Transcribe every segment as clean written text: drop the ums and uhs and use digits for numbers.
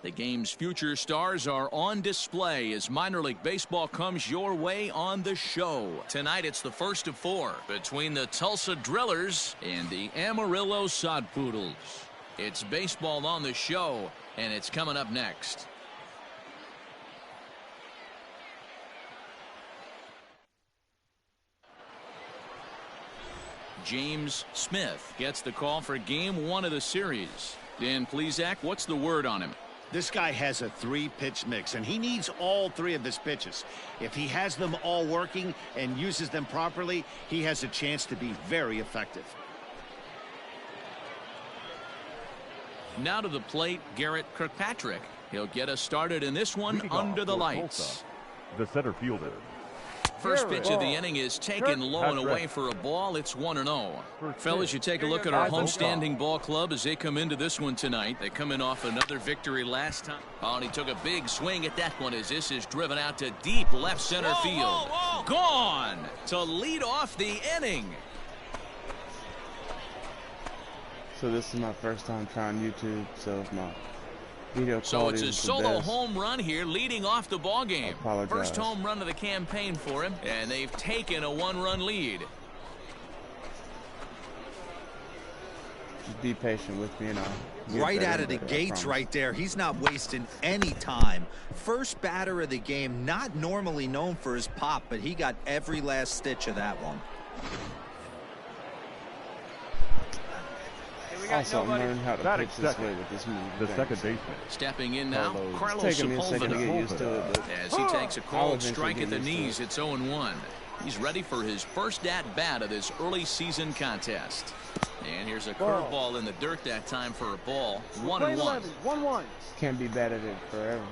The game's future stars are on display as minor league baseball comes your way on the show. Tonight it's the first of 4 between the Tulsa Drillers and the Amarillo Sod Poodles. It's baseball on the show, and it's coming up next. James Smith gets the call for game 1 of the series. Dan Plesac, what's the word on him? This guy has a 3-pitch mix, and he needs all 3 of his pitches. If he has them all working and uses them properly, he has a chance to be very effective. Now to the plate, Garrett Kirkpatrick. He'll get us started in this one under the lights. The center fielder. First pitch of the inning is taken low and away for a ball. It's 1-0. Fellas, you take a look at our homestanding ball club as they come into this one tonight. They come in off another victory last time. Oh, and he took a big swing at that one as this is driven out to deep left center field. Gone to lead off the inning. So this is my first time trying YouTube, so if my video so it's a solo home run here leading off the ball game. First home run of the campaign for him, and they've taken a 1-run lead. Just be patient with me, and I'll right out of the gates right there. He's not wasting any time. First batter of the game, not normally known for his pop, but he got every last stitch of that one. Also, learn how to pitch this way with this move. The second baseman. Stepping in now, Carlos Sepulveda. As he takes a called strike at the knees, it's 0-1. He's ready for his first at-bat of this early season contest. And here's a curveball in the dirt that time for a ball. 1-1. 1-1. Can't be bad at it forever.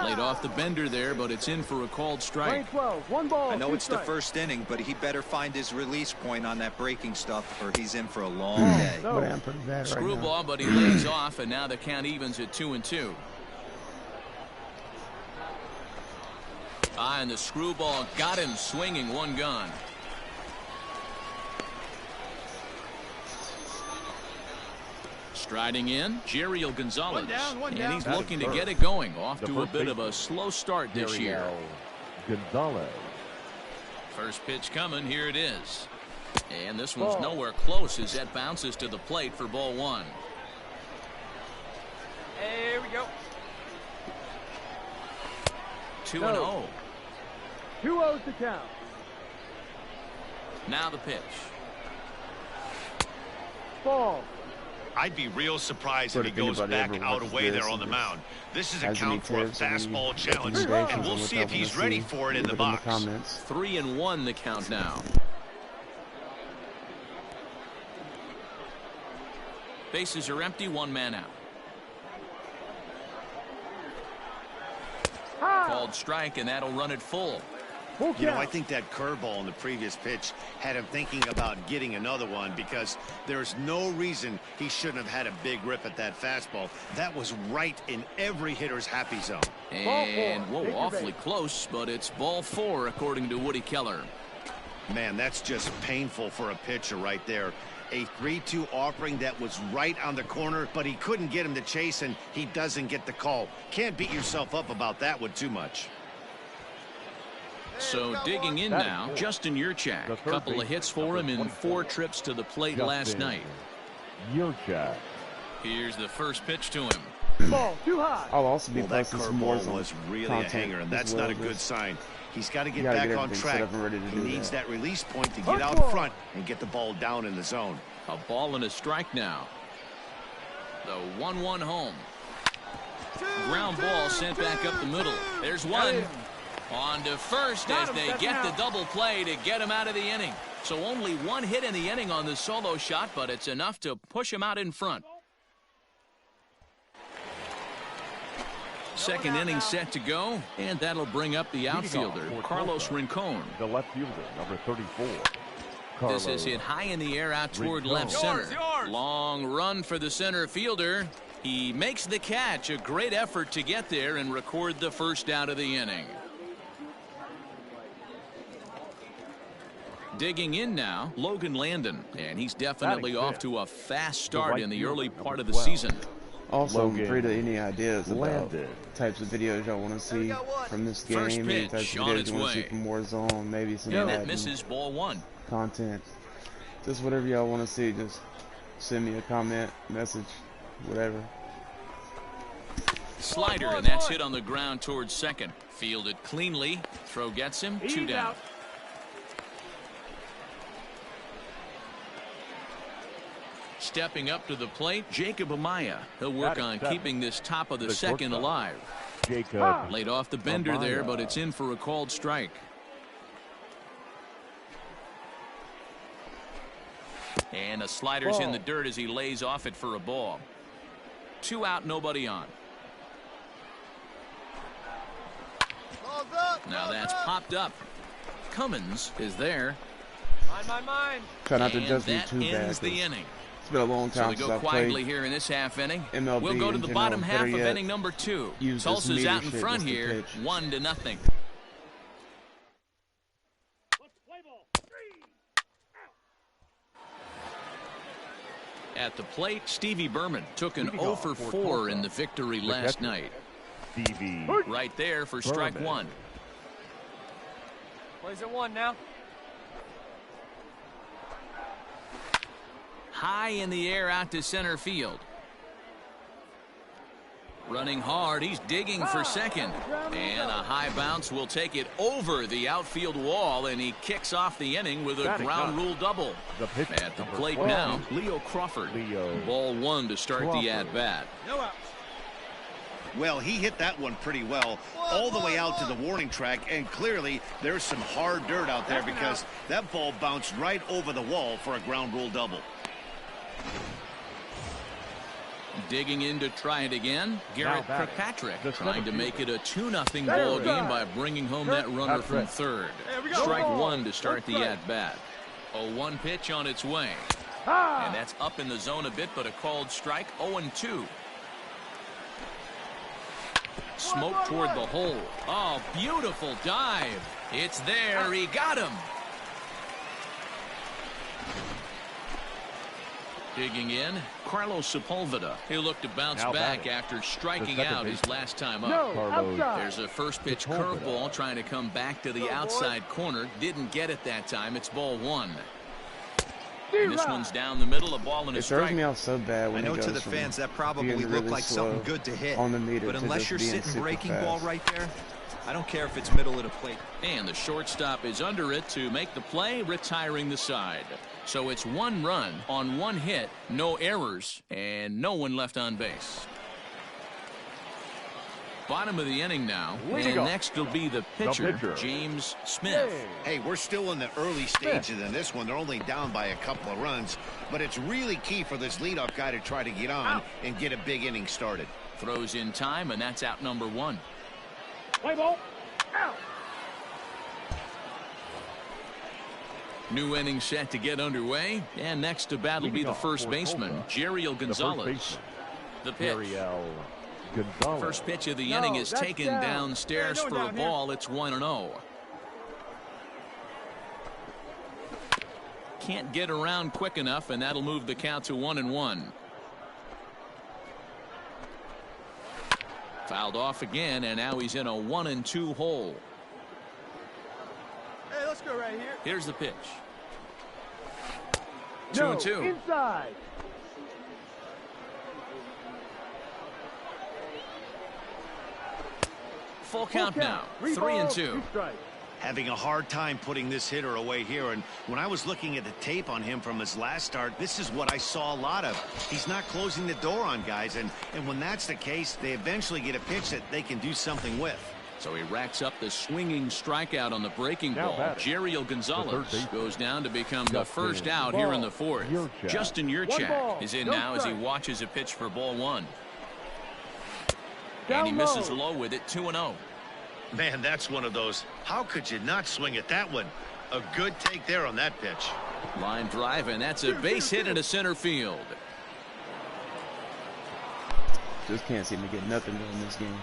Laid off the bender there, but it's in for a called strike. 12, 1 ball, I know it's the first inning, but he better find his release point on that breaking stuff or he's in for a long day. I'm pretty bad Screwball, but he lays off, and now the count evens at 2-2. And the screwball got him swinging, 1 gone. Striding in, Jeriel Gonzalez, and he's looking to get it going. Off to a bit of a slow start this year. Gonzalez. First pitch coming, here it is. And this one's nowhere close as that bounces to the plate for ball 1. Here we go. 2-0. 2-0 to count. Now the pitch. Ball. I'd be real surprised if he goes back out away there on the mound. This is a count for a fastball challenge, and we'll see if he's ready for it in the box. 3-1 the count now. Bases are empty, 1 man out. Called strike, and that'll run it full. You know, I think that curveball in the previous pitch had him thinking about getting another one because there's no reason he shouldn't have had a big rip at that fastball. That was right in every hitter's happy zone. And, whoa, awfully close, but it's ball 4 according to Woody Keller. Man, that's just painful for a pitcher right there. A 3-2 offering that was right on the corner, but he couldn't get him to chase, and he doesn't get the call. Can't beat yourself up about that one too much. So digging in now, Justin Yurchak. A couple of hits for him in 4 trips to the plate last night. Yurchak. Here's the first pitch to him. Ball too high. I'll also be that curveball was really a hanger, and that's not a good sign. He's got to get back on track. He needs that release point to get out front and get the ball down in the zone. A ball and a strike now. The 1-1 home. Ground ball sent back up the middle. There's one. On to first as they get the double play to get him out of the inning. So only 1 hit in the inning on the solo shot, but it's enough to push him out in front. Second inning set to go, and that'll bring up the outfielder, Carlos Rincon. The left fielder, number 34. This is hit high in the air out toward left center. Long run for the center fielder. He makes the catch. A great effort to get there and record the first out of the inning. Digging in now, Logan Landon, and he's definitely off to a fast start in the early part of the season. Also, I'm Logan free to any ideas about landed. types of videos y'all want to see from this game, First any types pitch of on videos its you want to way. see from Warzone, maybe some And it Madden misses, ball one. content. Just whatever y'all want to see, just send me a comment, message, whatever. Slider, and that's hit on the ground towards second. Fielded cleanly. Throw gets him. 2 down. Stepping up to the plate, Jacob Amaya. He'll work on keeping this top of the second alive. Jacob Laid off the bender there, but it's in for a called strike. And a slider's in the dirt as he lays off it for a ball. 2 out, nobody on. Now that's popped up. Cummins is there. Mine. Try not to And judge me that too bad. ends the inning. It's been a long So time they since go I've quietly played here in this half inning. MLB. We'll go to in the general. bottom half Better of yet, inning number 2. use this Tulsa's meter out in shit front just to here, pitch. 1-0. At the plate, Stevie Berman took an 0 for 4 in the victory last night. Stevie Right there for strike Berman. 1. Plays at 1 now. High in the air out to center field. Running hard, he's digging for second. And a high bounce will take it over the outfield wall, and he kicks off the inning with a Batting ground up. rule double. The pitch At the number plate 12. now, Leo Crawford. Ball 1 to start the Crawford. at-bat. No outs. Well, he hit that one pretty well all the way out to the warning track, and clearly there's some hard dirt out there because that ball bounced right over the wall for a ground rule double. Digging in to try it again, Garrett batting, Kirkpatrick the trying to center make it a 2-0 There ball we game go. by bringing home that runner from Kirkpatrick. third. There we go. Strike Ball. 1 to start the Strike. at-bat. A 1 pitch on its way. And that's up in the zone a bit, but a called strike. 0-2. Smoke toward the hole. Oh, beautiful dive. It's there. He got him. Digging in, Carlos Sepulveda. He'll look to bounce Now back batting. after striking The second out his baseman. last time up. No, Carlos. outside. There's a first pitch Sepulveda. curveball trying to come back to the outside corner. Didn't get it that time. It's ball 1. And this one's down the middle, a ball and a It throws strike. me off so bad I when know it goes to the from fans that probably being looked really like something slow good to hit. on the meter But to unless just you're being sitting super breaking fast. ball right there, I don't care if it's middle of the plate. And the shortstop is under it to make the play, retiring the side. So it's 1 run on 1 hit, no errors, and no one left on base. Bottom of the inning now, Leading and off. next will be the pitcher, pitcher. James Smith. Hey, we're still in the early stages in this one. They're only down by a couple of runs, but it's really key for this leadoff guy to try to get on and get a big inning started. Throws in time, and that's out number 1. Play ball. Out. New inning set to get underway, and next to bat will be the first baseman, Jeriel Gonzalez. The pitch. Ariel Gonzalez. First pitch of the No, inning is that's taken down. downstairs Yeah, no for a down here. ball. It's 1-0. Can't get around quick enough, and that'll move the count to 1-1. Fouled off again, and now he's in a 1-2 hole. Hey, let's go right here. Here's the pitch. No, 2-2. inside. Full count now. 3-2. Having a hard time putting this hitter away here, and when I was looking at the tape on him from his last start, this is what I saw a lot of. He's not closing the door on guys, and when that's the case, they eventually get a pitch that they can do something with. So he racks up the swinging strikeout on the breaking Now ball. batting, Jeriel the Gonzalez third baseman. goes down to become the Justin first out here in the Ball. 4th. Yurchak. Justin One Yurchak ball, is in no now as he strike. watches a pitch for ball 1. Down And he misses low. low with it, 2-0. Man, that's one of those. How could you not swing at that one? A good take there on that pitch. Line drive, and that's a base hit into center field. Just can't seem to get nothing in this game.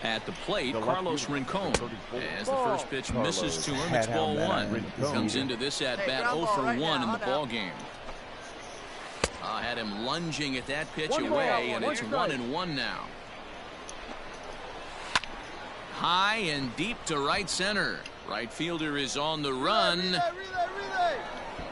At the plate, The left Carlos fielder, Rincon. 34. As the first pitch misses to him, it's Had how ball bad 1. Rincon Comes is. into this at bat ground 0 ball for right 1 now, in the hot ball out. game. Had him lunging at that pitch away, and it's 1-1 now. High and deep to right center. Right fielder is on the run.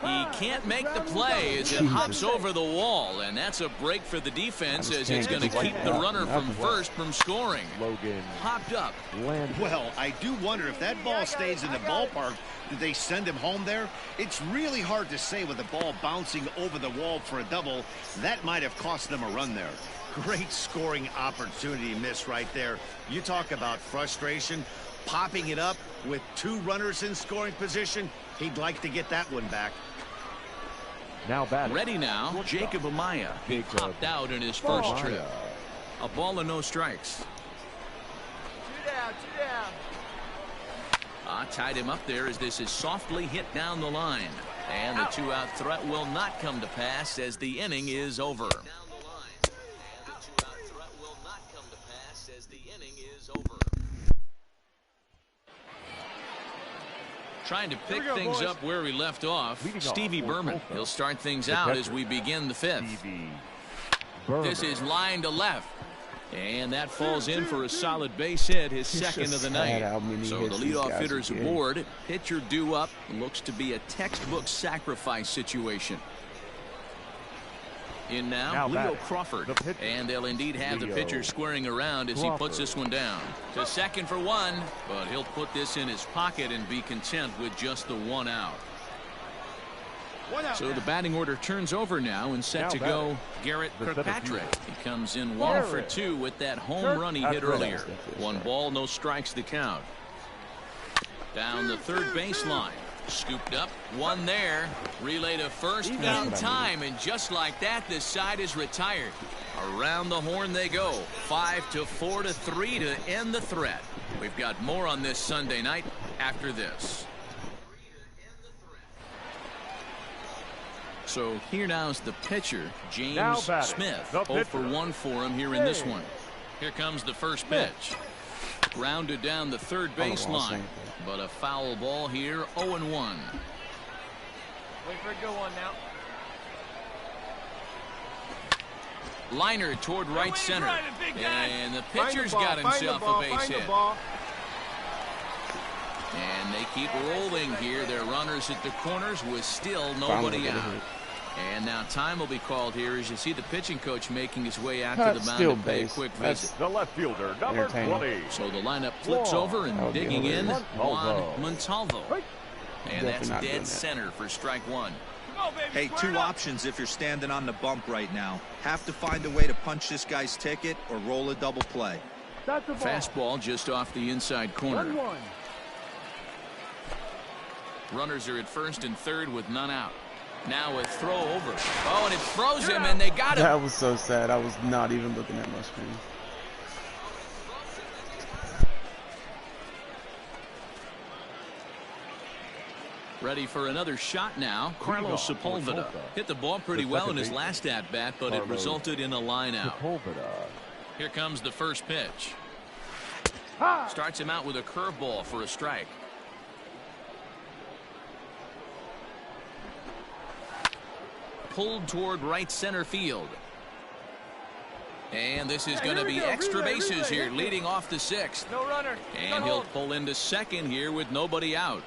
He can't make the play as it hops over the wall, and that's a break for the defense as it's going to keep the runner from first from scoring. Logan Hopped up. Well, I do wonder if that ball stays in the ballpark, did they send him home there? It's really hard to say with the ball bouncing over the wall for a double. That might have cost them a run there. Great scoring opportunity missed right there. You talk about frustration, popping it up with 2 runners in scoring position. He'd like to get that one back. now batting. Ready now, Jacob Amaya. He popped out in his first trip. A ball and no strikes. 2 down, 2 down. Tied him up there as this is softly hit down the line. And the 2-out threat will not come to pass as the inning is over. Trying to pick things up where we left off, Stevie Berman. He'll start things out as we begin the 5th. This is line to left. And that falls in for a solid base hit, his second of the night. So the leadoff hitter's aboard. Pitcher due up. Looks to be a textbook sacrifice situation. In now Leo Crawford. And they'll indeed have the pitcher squaring around as he puts this one down. To second for 1, but he'll put this in his pocket and be content with just the 1 out. So the batting order turns over now and set to go Garrett Kirkpatrick. He comes in 1 for 2 with that home run he hit earlier. 1 ball, no strikes the count. Down the third baseline. Scooped up, 1 there. Relay to first in time, and just like that, this side is retired. Around the horn they go. 5-4-3 to end the threat. We've got more on this Sunday night after this. So here now's the pitcher, James Smith. 0 for 1 for him here in this one. Here comes the first pitch. Grounded down the third baseline. But a foul ball here, 0-1. Wait for a good one now. Liner toward right center. And the pitcher's got himself a base hit. And they keep rolling here. Their runners at the corners with still nobody out. And now time will be called here as you see the pitching coach making his way out to the mound to pay a quick visit. The left fielder, number 20. So the lineup flips over and digging in, Juan Montalvo. And that's dead center for strike 1. Hey, 2 options if you're standing on the bump right now. Have to find a way to punch this guy's ticket or roll a double play. Fastball just off the inside corner. Runners are at first and third with none out. Now a throw over. Oh, and it throws him, and they got him. That was so sad. I was not even looking at my screen. Ready for another shot now. Carlos Sepulveda hit the ball pretty well in his last at-bat, but it resulted in a line out. Here comes the first pitch. Starts him out with a curveball for a strike. Pulled toward right center field. And this is going to be extra bases here, leading off the 6th. No runner. And he'll pull into second here with nobody out.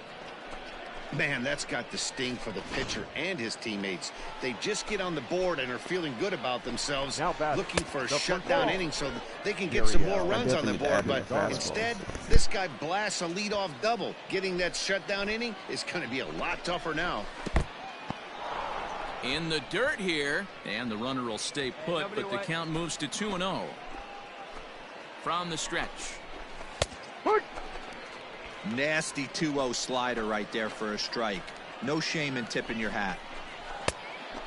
Man, that's got the sting for the pitcher and his teammates. They just get on the board and are feeling good about themselves, looking for a shutdown inning so that they can get some more runs on the board. But instead, this guy blasts a leadoff double. Getting that shutdown inning is going to be a lot tougher now. In the dirt here, and the runner will stay put, but the count moves to 2-0. From the stretch. Nasty 2-0 slider right there for a strike. No shame in tipping your hat.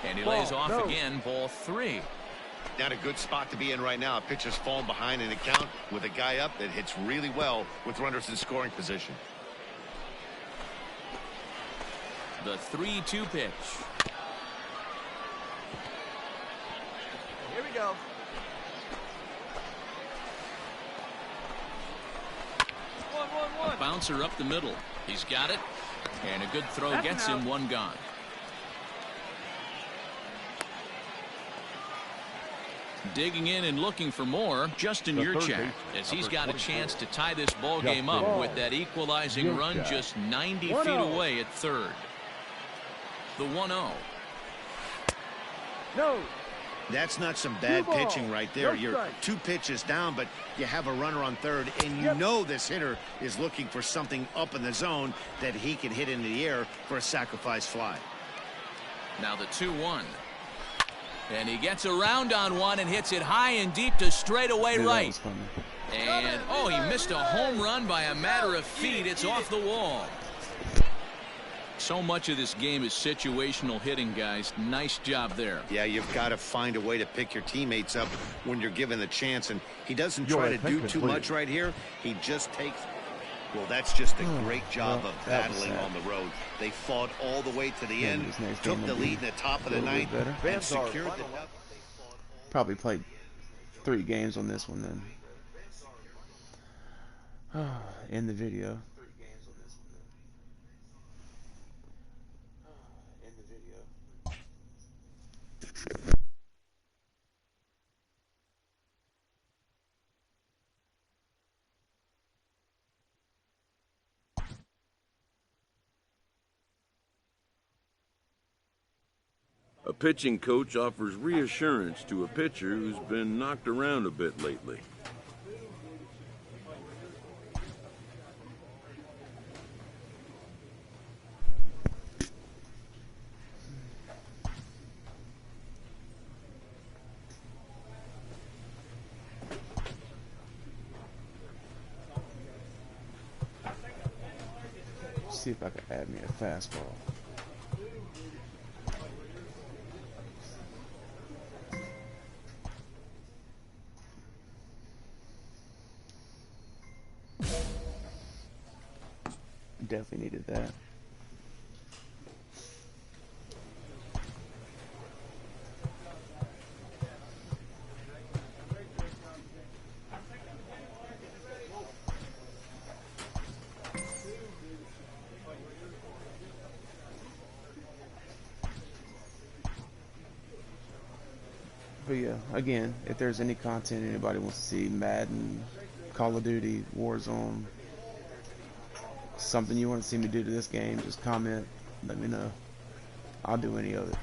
And he lays off again, ball 3. Not a good spot to be in right now. A pitcher's falling behind in the count with a guy up that hits really well with runners in scoring position. The 3-2 pitch. Here we go. A bouncer up the middle. He's got it. And a good throw gets him 1 gone. Digging in and looking for more, Justin Yurchak, as he's got a chance to tie this ball game up with that equalizing run just 90 feet away at third. The 1-0. No. That's not some bad pitching right there. You're 2 pitches down, but you have a runner on third, and you know this hitter is looking for something up in the zone that he can hit into the air for a sacrifice fly. Now the 2-1. And he gets around on one and hits it high and deep to straightaway right. And, oh, he missed a home run by a matter of feet. It's off the wall. So much of this game is situational hitting, guys. Nice job there. Yeah, you've got to find a way to pick your teammates up when you're given the chance. And he doesn't try to do too much right here. He just takes... Well, that's just a great job of battling on the road. They fought all the way to the end, took the lead in the top of the ninth, and secured the... Probably played 3 games on this one then. End the video. A pitching coach offers reassurance to a pitcher who's been knocked around a bit lately. See if I can add me a fastball. Definitely needed that. But yeah, again, if there's any content anybody wants to see, Madden, Call of Duty, Warzone, something you want to see me do to this game, just comment, let me know. I'll do any of it.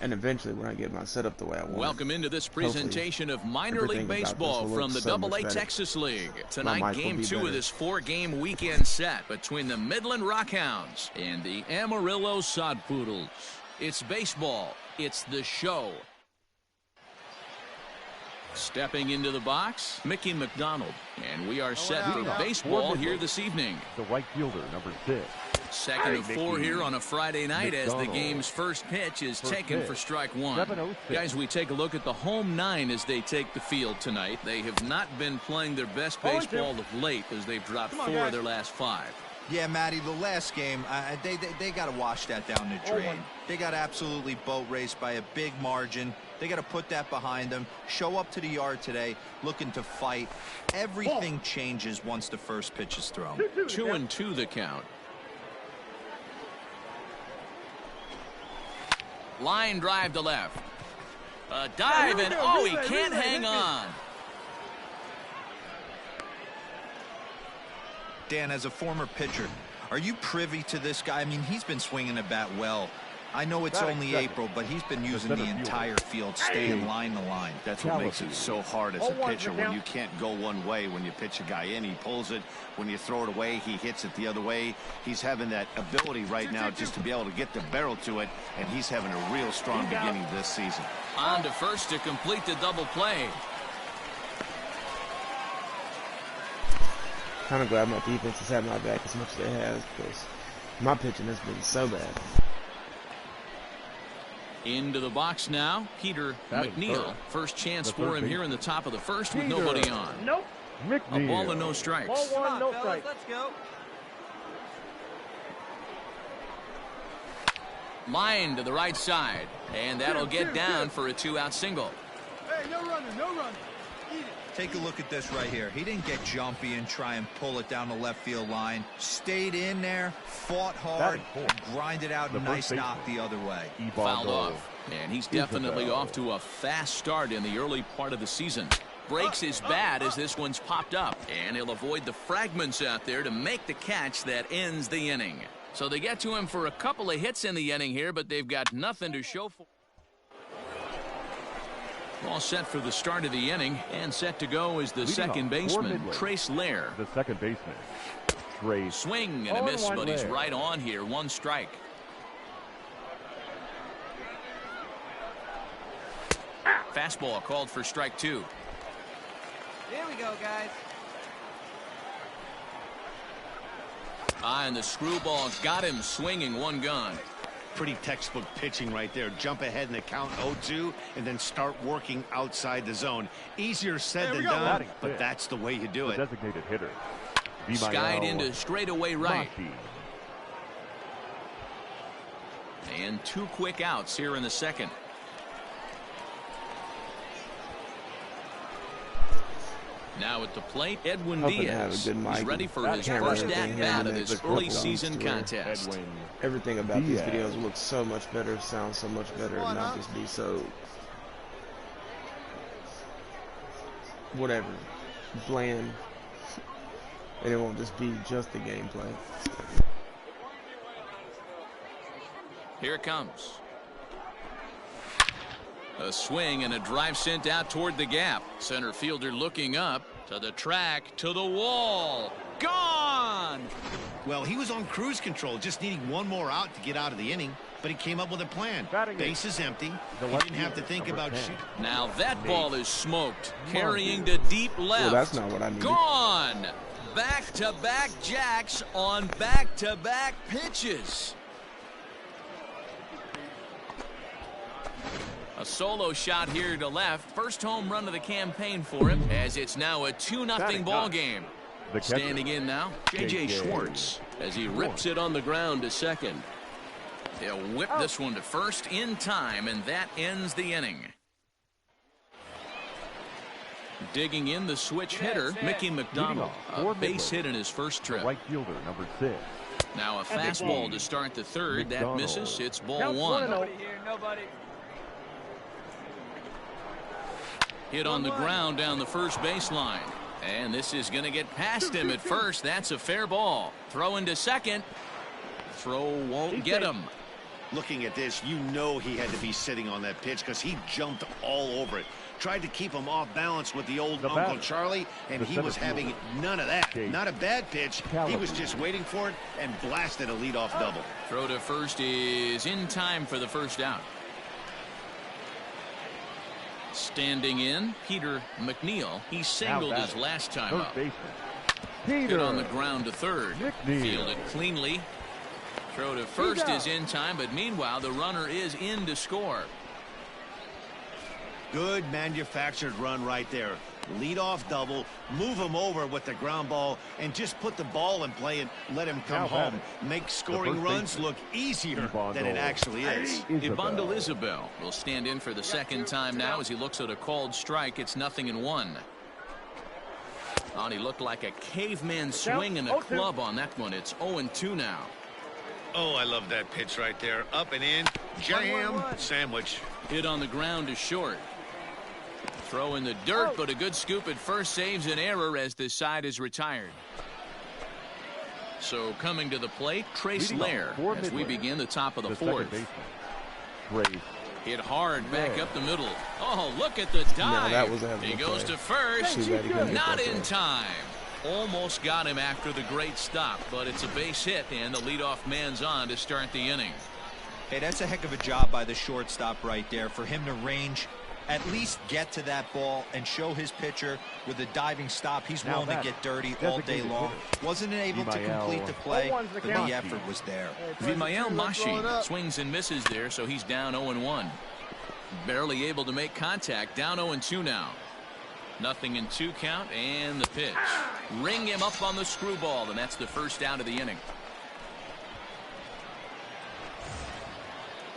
And eventually, when I get my setup the way I want. Welcome into this presentation of minor league baseball from the AA Texas League. Tonight, game 2 of this 4-game weekend set between the Midland Rockhounds and the Amarillo Sod Poodles. It's baseball. It's the show. Stepping into the box, Mickey McDonald. And we are set for baseball here this evening. The right fielder, number 6. Second of 4 here on a Friday night as the game's first pitch is taken for strike 1. Guys, we take a look at the home 9 as they take the field tonight. They have not been playing their best baseball of late as they've dropped 4 of their last 5. Yeah, Matty, the last game, they got to wash that down the drain. They got absolutely boat raced by a big margin. They got to put that behind them, show up to the yard today, looking to fight. Everything changes once the first pitch is thrown. 2-2 the count. Line drive to left. A dive, and oh, he can't hang on. Dan, as a former pitcher, are you privy to this guy? I mean, he's been swinging the bat well. I know it's only April, but he's been using the entire field, staying line to line. That's what makes it so hard as a pitcher when you can't go one way. When you pitch a guy in, he pulls it. When you throw it away, he hits it the other way. He's having that ability right now just to be able to get the barrel to it, and he's having a real strong beginning this season. On to first to complete the double play. Kind of glad my defense has had my back as much as they have, because my pitching has been so bad. Into the box now, Peter McNeil. First chance for him here in the top of the first with nobody on. A ball and no strikes. Ball one, no strikes. Let's go. Line to the right side, and that'll get down for a 2-out single. Hey, no running, no running. Eat it. Take a look at this right here. He didn't get jumpy and try and pull it down the left field line. Stayed in there, fought hard, grinded out a nice knock the other way. Fouled off, and he's definitely off to a fast start in the early part of the season. Breaks his bat as this one's popped up, and he'll avoid the fragments out there to make the catch that ends the inning. So they get to him for a couple of hits in the inning here, but they've got nothing to show for. All set for the start of the inning, and set to go is the second baseman, Trace Lair. The second baseman, Trace. Swing and a miss, but he's right on here. 1 strike. Fastball called for strike 2. Here we go, guys. And the screwball's got him swinging. 1 gone. Pretty textbook pitching right there. Jump ahead in the count 0-2 and then start working outside the zone. Easier said than done, but that's the way you do it. Designated hitter. Skied into straightaway right. And 2 quick outs here in the second. Now at the plate, Edwin Diaz. He's ready for his first at-bat of this early season contest. Everything about these videos looks so much better, sounds so much better, and not just be so whatever, bland, and it won't just be just the gameplay. Here it comes. A swing and a drive sent out toward the gap. Center fielder looking up to the track, to the wall. Gone! Well, he was on cruise control, just needing 1 more out to get out of the inning, but he came up with a plan. Base is empty. He didn't have to think about shooting. Now that ball is smoked, carrying to deep left. Well, that's not what I needed. Gone! Back-to-back jacks on back-to-back pitches. A solo shot here to left. First home run of the campaign for him, as it's now a 2-0 ball game. Standing in now, J.J. Schwartz, as he rips it on the ground to second. He'll whip this one to first in time, and that ends the inning. Digging in the switch hitter, Mickey McDonald. A base hit in his first trip. Right fielder, number 6. Now a fastball to start the third. That misses. It's ball 1. Nobody here, nobody. Hit on the ground down the first baseline. And this is going to get past him at first. That's a fair ball. Throw into second. Throw won't get him. Looking at this, you know he had to be sitting on that pitch because he jumped all over it. Tried to keep him off balance with the old Uncle Charlie, and he was having none of that. Not a bad pitch. He was just waiting for it and blasted a leadoff double. Throw to first is in time for the first out. Standing in, Peter McNeil. He singled his last time up. Hit on the ground to third. Fielded cleanly. Throw to first is in time, but meanwhile the runner is in to score. Good manufactured run right there. Leadoff double, move him over with the ground ball, and just put the ball in play and let him come home. Make scoring runs look easier than it actually is. Ibandel Isabel will stand in for the second time now as he looks at a called strike. It's 0-1. And he looked like a caveman swinging a club on that one. It's 0-2 now. Oh, I love that pitch right there. Up and in, jam, sandwich. Hit on the ground to short. Throw in the dirt, but a good scoop at first saves an error as this side is retired. So coming to the plate, Trace Lair as we begin the top of the fourth. Hit hard back up the middle. Oh, look at the dive. No, that was a he goes to first. Not in time. Almost got him after the great stop, but it's a base hit, and the leadoff man's on to start the inning. Hey, that's a heck of a job by the shortstop right there for him to range, at least get to that ball and show his pitcher with a diving stop. He's willing to get dirty all day long. Wasn't able to complete the play, but the effort was there. Vimael Mashi swings and misses there, so he's down 0-1. Barely able to make contact, down 0-2 now. 0-2 count, and the pitch. Ring him up on the screwball, and that's the first out of the inning.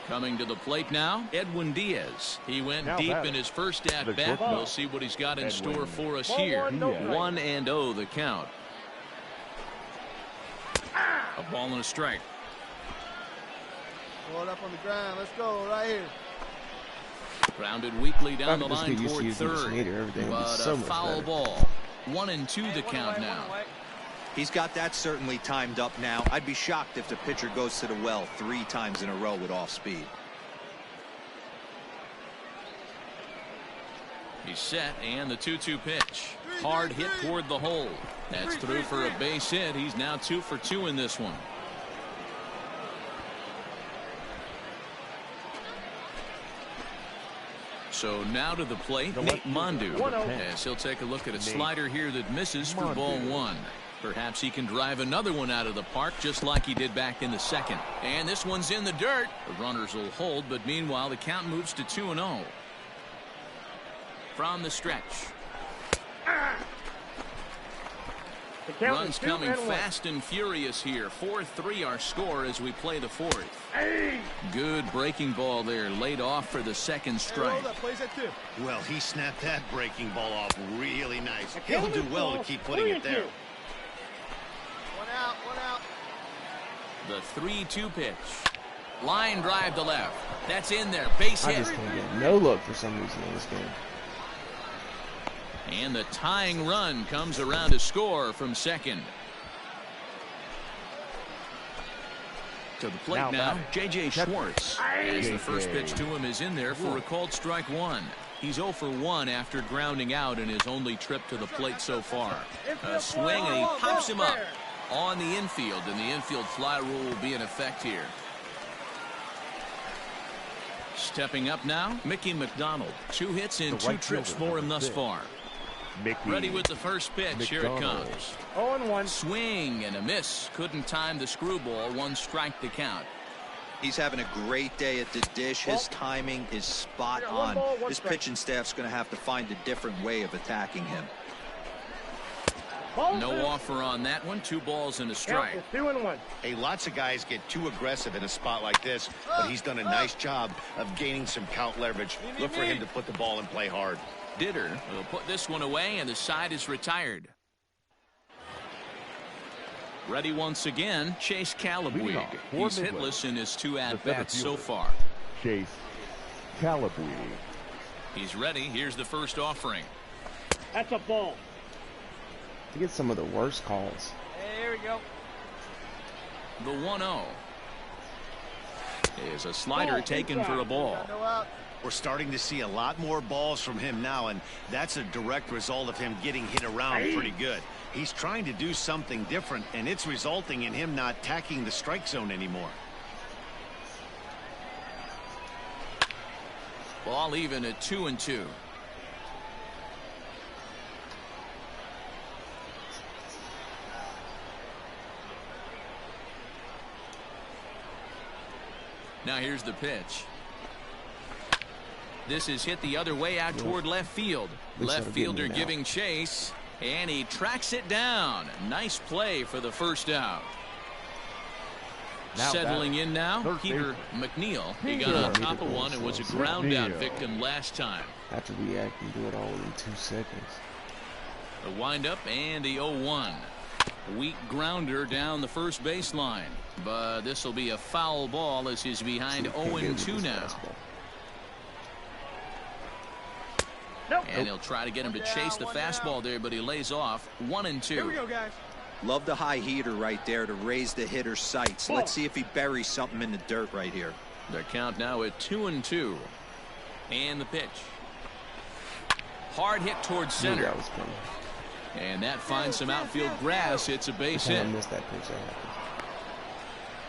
Coming to the plate now, Edwin Diaz. He went deep in his first at-bat. We'll see what he's got in store for us here. 1-0 the count. A ball and a strike. Pull it up on the ground. Let's go right here. Grounded weakly down the line toward third. But a foul ball. 1-2 the count now. He's got that certainly timed up now. I'd be shocked if the pitcher goes to the well 3 times in a row with off speed. He's set, and the 2-2 pitch. Hard hit toward the hole. That's through for a base hit. He's now 2 for 2 in this one. So now to the plate, Nate Mondu, as he'll take a look at a slider here that misses for ball 1. Perhaps he can drive another one out of the park just like he did back in the second. And this one's in the dirt. The runners will hold, but meanwhile the count moves to 2-0. From the stretch. Runs coming fast and furious here. 4-3 our score as we play the 4th. Good breaking ball there, laid off for the second strike. Well, he snapped that breaking ball off really nice. He'll do well to keep putting it there. One out. The 3-2 pitch. Line drive to left. That's in there. Base hit. I just can't get no look for some reason in this game. And the tying run comes around to score from second. To the plate now, J.J. Schwartz. As the first pitch to him is in there for a called strike 1. He's 0 for 1 after grounding out in his only trip to the plate so far. A swing, and he pops him up on the infield, and the infield fly rule will be in effect here. Stepping up now, Mickey McDonald. 2 hits in 2 trips for him thus far. Ready with the first pitch. Here it comes. 0-1. Swing and a miss. Couldn't time the screwball. 1 strike to count. He's having a great day at the dish. His timing is spot on. His pitching staff's going to have to find a different way of attacking him. No offer on that one. 2 balls and a strike. 2-1. Hey, lots of guys get too aggressive in a spot like this, but he's done a nice job of gaining some count leverage. Look for him to put the ball in play hard. Ditter will put this one away, and the side is retired. Ready once again, Chase Calabwig. He's hitless in his 2 at-bats so far. Chase Calabwig. He's ready. Here's the first offering. That's a ball. To get some of the worst calls. Hey, here we go. The 1-0 is a slider taken for a ball. No out. We're starting to see a lot more balls from him now, and that's a direct result of him getting hit around pretty good. He's trying to do something different, and it's resulting in him not tacking the strike zone anymore. Ball even at 2-2. Now here's the pitch. This is hit the other way out toward left field. Left fielder giving chase, and he tracks it down. Nice play for the first out. Settling in now, Peter McNeil. He got on top of one and was a ground out victim last time. Have to react and do it all within 2 seconds. The windup and the 0-1. Weak grounder down the first baseline. But this will be a foul ball as he's behind 0-2 now. And he'll try to get him to chase the fastball there, but he lays off. 1-2. Here we go, guys. Love the high heater right there to raise the hitter's sights. Let's see if he buries something in the dirt right here. Their count now at 2-2. And the pitch. Hard hit towards center. And that finds some outfield grass. It's a base hit. I missed that pitch.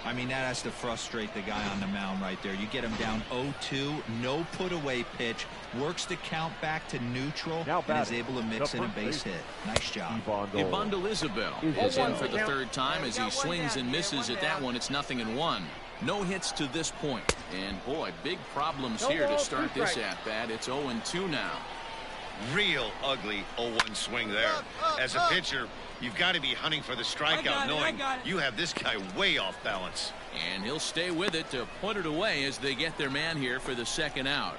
I mean, that has to frustrate the guy on the mound right there. You get him down 0-2, no put away pitch, works the count back to neutral, and is able to mix in a base hit. Nice job. Ibandel Isabel is in for the 3rd time as he swings and misses at that one. It's 0-1. No hits to this point. And boy, big problems here to start this at bat. It's 0-2 now. Real ugly 0-1 swing there. As a pitcher, you've got to be hunting for the strikeout, knowing you have this guy way off balance. And he'll stay with it to put it away as they get their man here for the second out.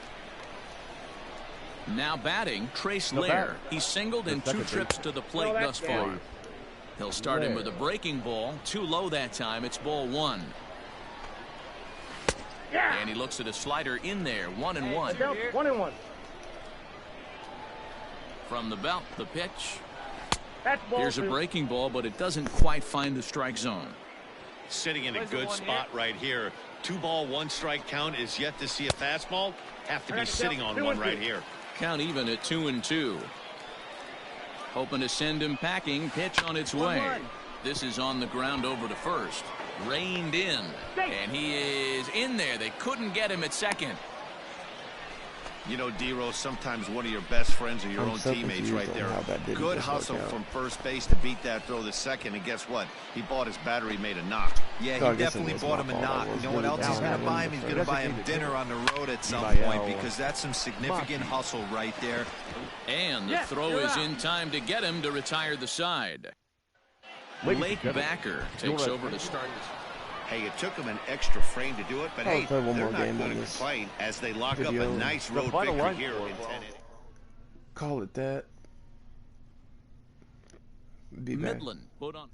Now batting, Trace Lair. He's singled in 2 trips to the plate thus far. He'll start him with a breaking ball. Too low that time. It's ball 1. And he looks at a slider in there. 1-1. 1-1. From the belt, the pitch. That's ball Here's a 2. breaking ball, but it doesn't quite find the strike zone. Sitting in a good spot right here. 2-ball, 1-strike count is yet to see a fastball. Have to be sitting on one right here. Count even at 2-2. Hoping to send him packing. Pitch on its way. This is on the ground over to first. Reined in. And he is in there. They couldn't get him at second. You know, D-Rose, sometimes one of your best friends are your own so teammates right there. Good hustle out. from first base to beat that throw to second. And guess what? He bought his battery, made a knock. Yeah, So I he guess it definitely was bought my him a fault. I knock. was You know what really else he's down going to on buy him him? He's in the going to buy him first. dinner on the road at some By point, L. because that's some significant hustle right there. And the throw is in time to get him to retire the side. Blake Backer takes over to start this. Hey, it took him an extra frame to do it, but I'll hey, play one they're more not game going on to this complain as they lock up video. a nice road final victory line here score, in 10 innings. Call it that. Be back. Midland put on.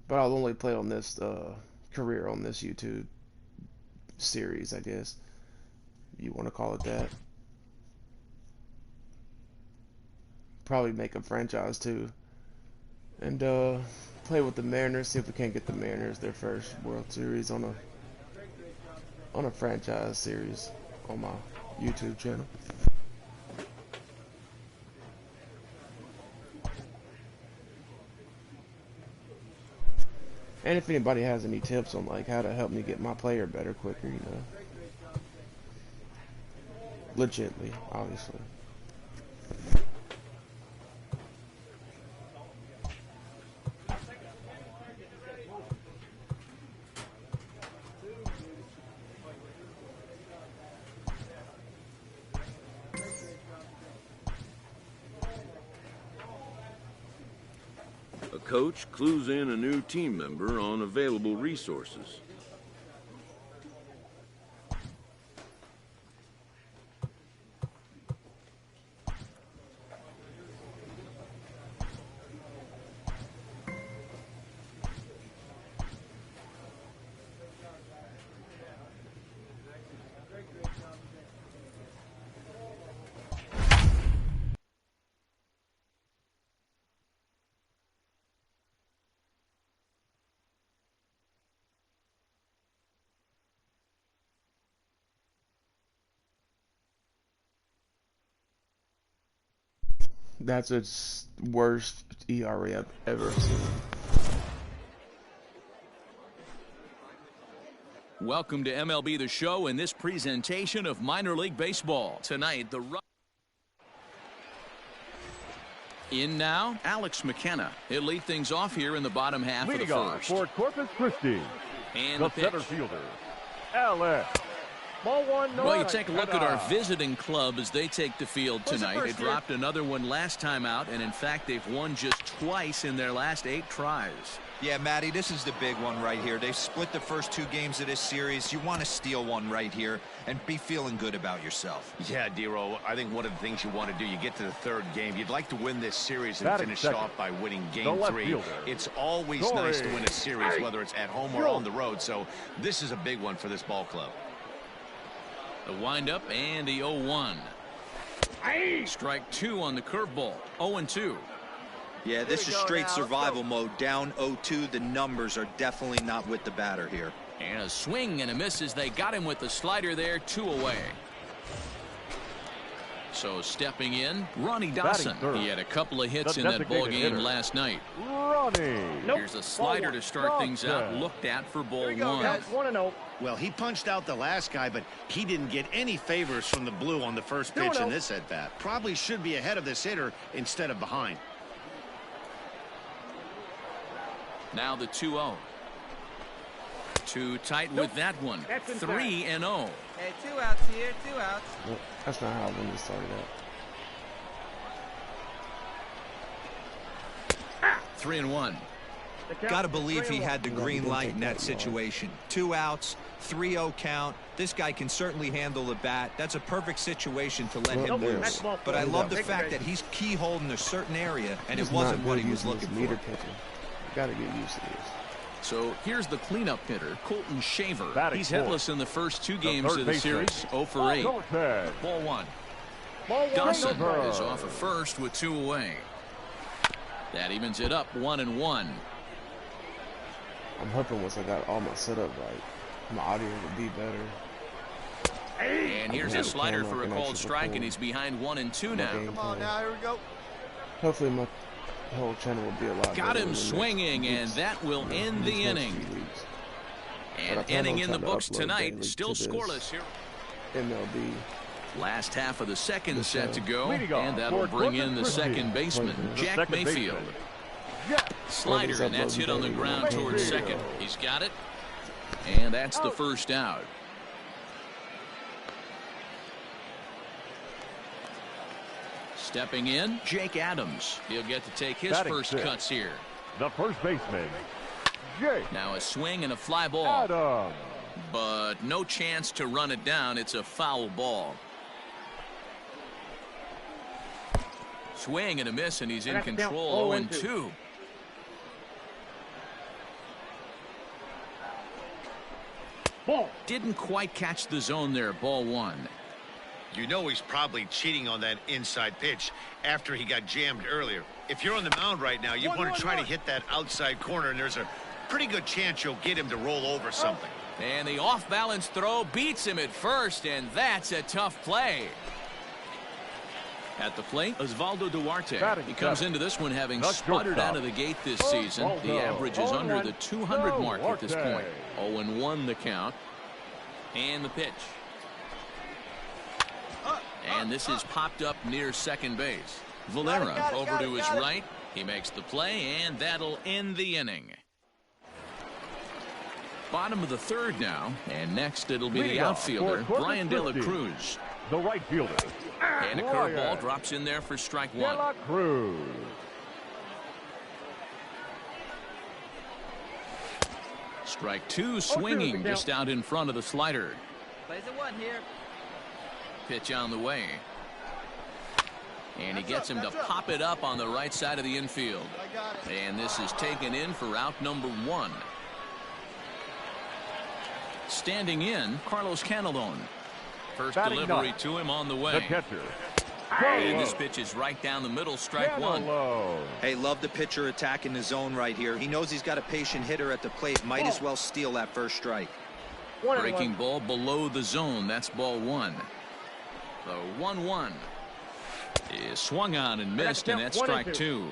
But I'll only play on this career on this YouTube series, I guess. You want to call it that? Probably make a franchise too. And play with the Mariners, see if we can't get the Mariners their first World Series on a franchise series on my YouTube channel. And if anybody has any tips on like how to help me get my player better quicker, you know. Legitly, obviously. A coach clues in a new team member on available resources. That's its worst ERA I've ever seen. Welcome to MLB The Show in this presentation of minor league baseball. Tonight, the in now, Alex McKenna. He'll lead things off here in the bottom half of the first. For Corpus Christi, And the the pitch. center fielder, Alex. Ball 1, no Well, you outs. take a look at our visiting club as they take the field tonight. They dropped another one last time out, and in fact, they've won just twice in their last 8 tries. Yeah, Matty, this is the big one right here. They've split the first 2 games of this series. You want to steal one right here and be feeling good about yourself. Yeah, D-Ro, I think one of the things you want to do, you get to the 3rd game, you'd like to win this series and Batting finish second. off by winning The game left 3. fielder. It's always Corey. nice to win a series, whether it's at home or on the road, so this is a big one for this ball club. The windup and the 0-1. Strike 2 on the curveball. 0-2. Yeah, this is straight survival mode. Down 0-2. The numbers are definitely not with the batter here. And a swing and a miss as they got him with the slider there, 2 away. So stepping in, Ronnie Dawson. third. He had a couple of hits The in that ball designated game hitter. last night. Ronnie. Here's a slider to start things out. Looked at for ball 1. 1-0. Well, he punched out the last guy, but he didn't get any favors from the blue on the first pitch in this at-bat. Probably should be ahead of this hitter instead of behind. Now the 2-0. Too tight with that one. 3-0. Hey, 2 outs here, 2 outs. Well, that's not how I wanted to start 3-1. Got to believe he had the green light in that situation. 2 outs, 3-0 count. This guy can certainly handle the bat. That's a perfect situation to let him loose. But I love the fact that he's keyholed in a certain area, and it wasn't what he was looking for. Got to get used to this. So here's the cleanup hitter, Colton Shaver. Batting He's fourth. hitless in the first 2 games of the baseman. series, 0 for 8. Ball 1. Dawson is off at first with 2 away. That evens it up 1-1. I'm hoping once I got all my setup right, my audio would be better. And here's a slider for a called strike, and he's behind 1-2 now. Come on now, here we go. Hopefully my whole channel will be a lot Got better him swinging, and that will end the inning. And inning in the books tonight, still scoreless here. MLB. Last half of the second set to go, and that'll bring in the second baseman, Jack Mayfield. Slider, and that's hit on the ground towards second. He's got it, and that's the first out. Stepping in, Jake Adams. He'll get to take his first cuts here. The first baseman, Jake. Now a swing and a fly ball. Adams. But no chance to run it down. It's a foul ball. Swing and a miss, and he's in control. 0-2. Didn't quite catch the zone there. Ball 1. You know he's probably cheating on that inside pitch after he got jammed earlier. If you're on the mound right now, you want to try to hit that outside corner, and there's a pretty good chance you'll get him to roll over something. And the off-balance throw beats him at first, and that's a tough play. At the plate, Osvaldo Duarte. He comes into this one having sputtered out of the gate this season. The average is under the 200 mark at this point. 0-1 the count. And the pitch. And this is popped up near second base. Valera over to his right. He makes the play, and that'll end the inning. Bottom of the third now, and next it'll be the outfielder, Brian De La Cruz. The right fielder. And a curveball drops in there for strike 1. De La Cruz. Strike 2, swinging just out in front of the slider. Plays a 1 here. Pitch on the way. And he gets him to pop it up on the right side of the infield. And this is taken in for out number 1. Standing in, Carlos Canelon. First delivery to him on the way. The catcher. And this pitch is right down the middle, strike 1. Hey, love the pitcher attacking the zone right here. He knows he's got a patient hitter at the plate. Might as well steal that first strike. Breaking ball below the zone. That's ball 1. The 1-1 is swung on and missed, and that's strike 2.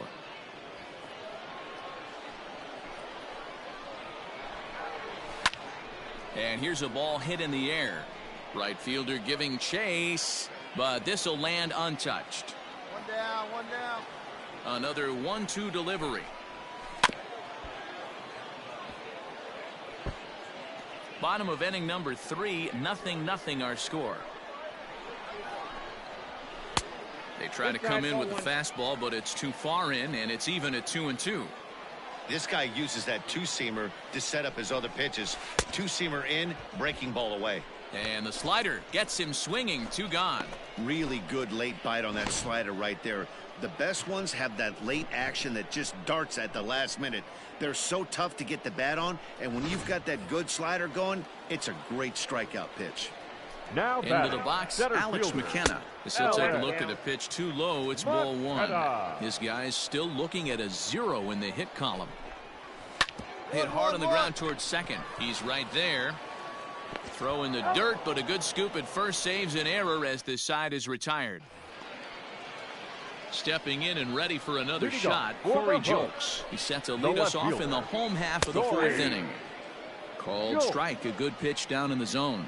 And here's a ball hit in the air. Right fielder giving chase, but this will land untouched. 1 down, 1 down. Another 1-2 delivery. Bottom of inning number 3, 0-0 our score. They try to come in with the fastball, but it's too far in, and it's even at 2-2. This guy uses that two-seamer to set up his other pitches. Two-seamer in, breaking ball away. And the slider gets him swinging. 2 gone. Really good late bite on that slider right there. The best ones have that late action that just darts at the last minute. They're so tough to get the bat on, and when you've got that good slider going, it's a great strikeout pitch. Now into the box, Alex McKenna. He'll take a look at a pitch too low. It's ball 1. His guy's still looking at a 0 in the hit column. Hit hard on the ground towards second. He's right there. Throw in the dirt, but a good scoop at first saves an error as this side is retired. Stepping in and ready for another shot, Corey Jokes. He set to lead us off in the home half of the 4th inning. Called strike, a good pitch down in the zone.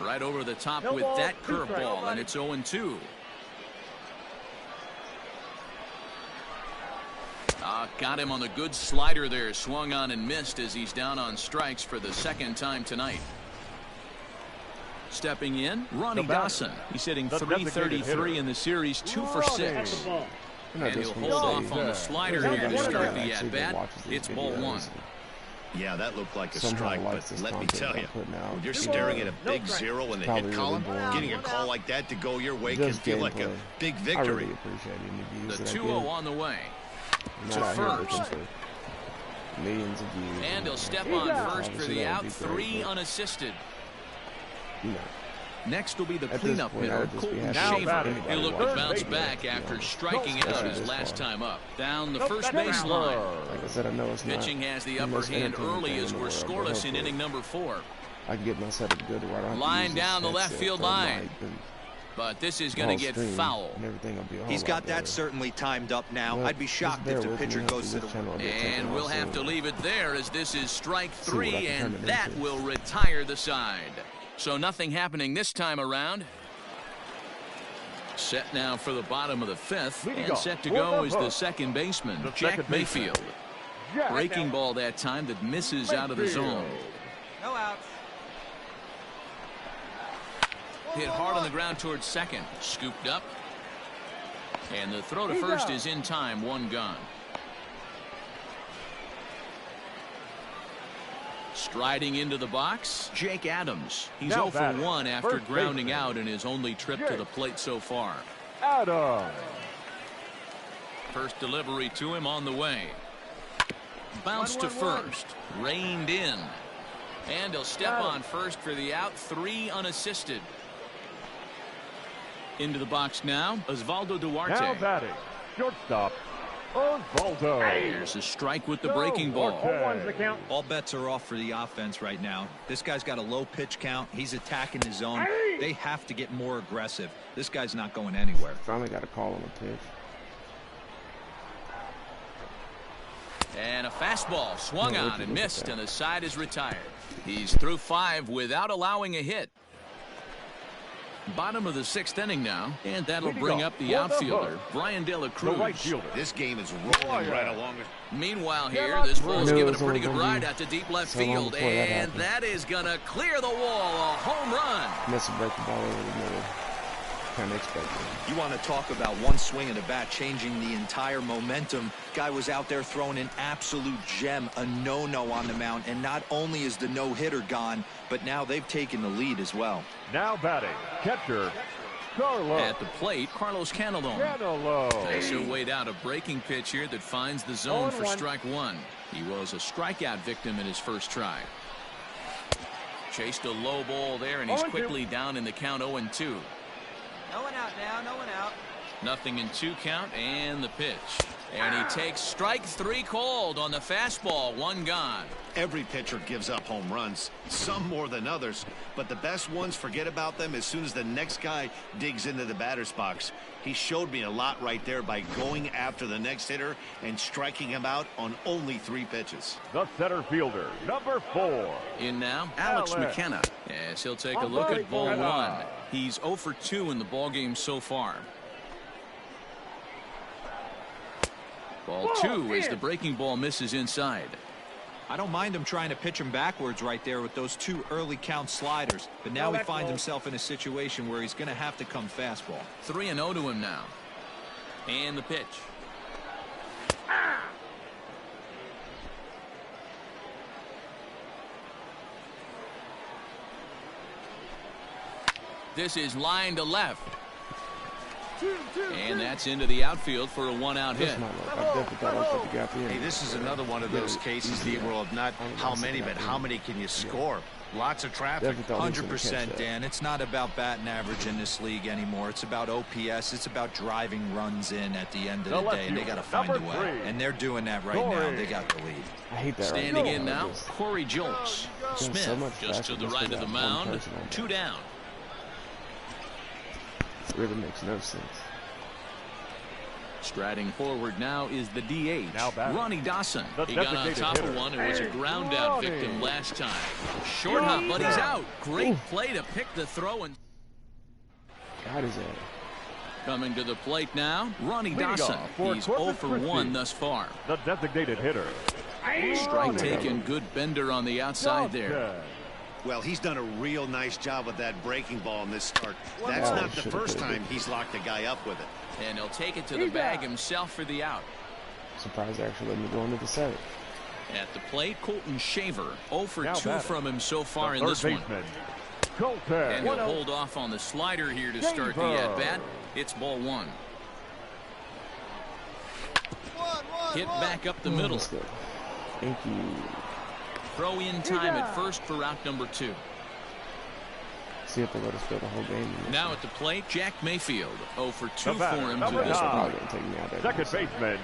Right over the top with that curveball, and it's 0-2. Got him on the good slider there. Swung on and missed as he's down on strikes for the 2nd time tonight. Stepping in, Ronnie batter. Dawson. He's hitting The designated .333 hitter. in the series, 2 for Ronnie. 6. And I And he'll just hold want to off say, on the slider there's here to anybody start that the actually at-bat. watches these It's ball videos 1. Yeah, that looked like a somehow strike, but likes this let me content tell I'm you, putting out. when you're It's staring at a No big strike. 0 in the probably hit really column, boring. getting a call like that to go your way Just can feel like a gameplay. big I victory. really appreciate any views The that I 2-0 get. on the way. I'm to not out here looking first. for millions of views. And he'll step He's on out. first for Obviously, the that out, would be great, 3 but, unassisted. you know, Next will be the at this cleanup point, I hitter, would just be Colton happy Now Shaver. batting. He'll look to Third bounce base. back after striking No, out his this last far. time up. Down the Nope, first that's base out. line. like I said, I know it's not Pitching has the the upper most hand entertaining early thing as in the we're world, but scoreless in hopefully inning number 4. I can get my setup good where I don't have to Line use this down the left headset field for a line. mic and But this is the going whole to get stream, foul. and everything will be a whole He's lot got that better. certainly timed up now. But I'd be just shocked bear if the with me, pitcher hopefully goes to the... this channel will get taken And off we'll have to soon. leave it there as this is strike See what I 3, can turn and it that into. will retire the side. So nothing happening this time around. Set now for the bottom of the 5th, Leading and off set to for go the is the hook. second baseman, The Jack second baseman. Mayfield. Jack. Breaking ball that time that misses out of the zone. No outs. Hit hard on the ground towards second. Scooped up. And the throw to first is in time. 1 gone. Striding into the box, Jake Adams. He's Now 0 for batting, 1 after first grounding baseman. out in his only trip to the plate so far. Adam. First delivery to him on the way. Bounce to 1-1-1. first. Reined in. And he'll step on first for the out. 3 unassisted. Into the box now, Osvaldo Duarte. Now batting. Shortstop. Osvaldo. There's a strike with the breaking ball. Okay. 0-1's the count. All bets are off for the offense right now. This guy's got a low pitch count. He's attacking his zone. They have to get more aggressive. This guy's not going anywhere. Finally got a call on the pitch. And a fastball swung Oh, on and look at missed, that. and the side is retired. He's through 5 without allowing a hit. Bottom of the 6th inning now, and that'll Leading bring off up the for the outfielder, hook. Brian De La The Cruz. right fielder. This game is rolling right along. Meanwhile Yeah, here, that's this right. ball's I knew it giving a was pretty only good gonna ride be out to deep left so long field, before that and happened. that is going to clear the wall. A home run. Missed a break the ball over the middle. Kind of expected. You want to talk about one swing of the bat changing the entire momentum. Guy was out there throwing an absolute gem, a no-no on the mound, and not only is the no-hitter gone, but now they've taken the lead as well. Now batting. Catcher. Carlos. At the plate, Carlos Canelon. Canelo. Also weighed out a breaking pitch here that finds the zone for 0-1. strike 1. He was a strikeout victim in his first try. Chased a low ball there, and he's 0-2. quickly down in the count 0-2. No one out now. No one out. Nothing in 2 count, and the pitch. And he takes strike 3 called on the fastball. 1 gone. Every pitcher gives up home runs, some more than others, but the best ones forget about them as soon as the next guy digs into the batter's box. He showed me a lot right there by going after the next hitter and striking him out on only 3 pitches. The center fielder. Number 4. In now, Alex Alex. McKenna. Yes, he'll take a On look ball, at ball McKenna. 1. He's 0 for 2 in the ballgame so far. Ball 2 as the breaking ball misses inside. I don't mind him trying to pitch him backwards right there with those 2 early count sliders, but now No, he that's finds low. himself in a situation where he's going to have to come fastball. 3-0 to him now. And the pitch. This is line to left. And that's into the outfield for a 1-out hit. That's my luck. I definitely thought I was going to get the Hey, this is another one of those cases, Steve-Will, of not how many, but how many can you score? Lots of traffic. Definitely thought he was gonna catch 100%, that. Dan. It's not about batting average in this league anymore. It's about OPS. It's about driving runs in at the end of The the left day, and they got to fielder, find a number way. 3. And they're doing that right now. They got the lead. I hate that. Standing right in now. now, Just Corey Jolks. so Smith much just to faster the just right for of the that one mound. person like 2 that. down. It really makes no sense. Striding forward now is the DH, Now batting. Ronnie Dawson. The He got on designated top of hitter. one and was a ground out Ronnie. victim last time. Short hop, but he's out. Great play to pick the throw. And God is that? coming to the plate now, Ronnie Leading Dawson. off for He's 0 Corpus for Christi. 1 thus far. The designated hitter. Strike taken, good bender on the outside there. Johnson. Well, he's done a real nice job with that breaking ball in this start. That's not the first time he's locked a guy up with it. And he'll take it to the bag himself for the out. Surprised they actually let me go into the 7th. At the plate, Colton Shaver. 0 for 2 batting, from him so far in this one. Colton. And he'll hold off on the slider here to start the at-bat. It's ball 1. Hit back up the middle. Thank you. Throw in time at first for out number 2. See if they let us go the whole game. Now at the plate, Jack Mayfield. 0 for 2 for batter, him to this number point. Take me out there. Second baseman.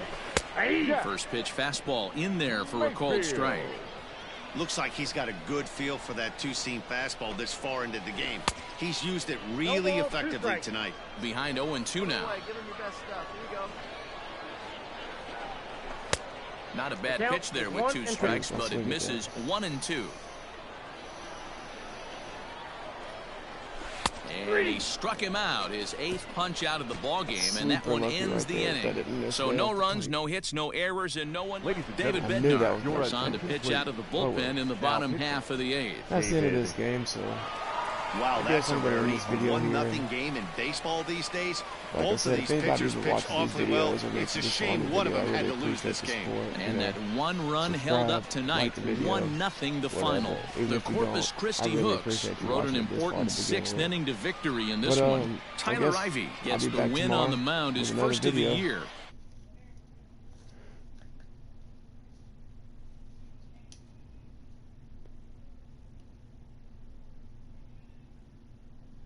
First pitch fastball in there for a called strike. Looks like he's got a good feel for that two-seam fastball this far into the game. He's used it really effectively tonight. Behind 0-2 now. Not a bad pitch there with 2 strikes, but it misses 1-2. And he struck him out, his 8th punch out of the ball game, and that one ends the inning. So no runs, no hits, no errors, and no one. David Bednar goes on to pitch out of the bullpen in the bottom half of the 8th. That's the end of this game, so. Wow, that's a rarity. A video 1-0 game in baseball these days. Like Both of these pitchers pitch awfully well. It's a shame one of them had to lose this game. And that 1 run held up tonight, 1-0 the final. The Corpus Christi Hooks wrote an important 6th inning to victory in this one. Tyler Ivey gets the win on the mound, his first of the year.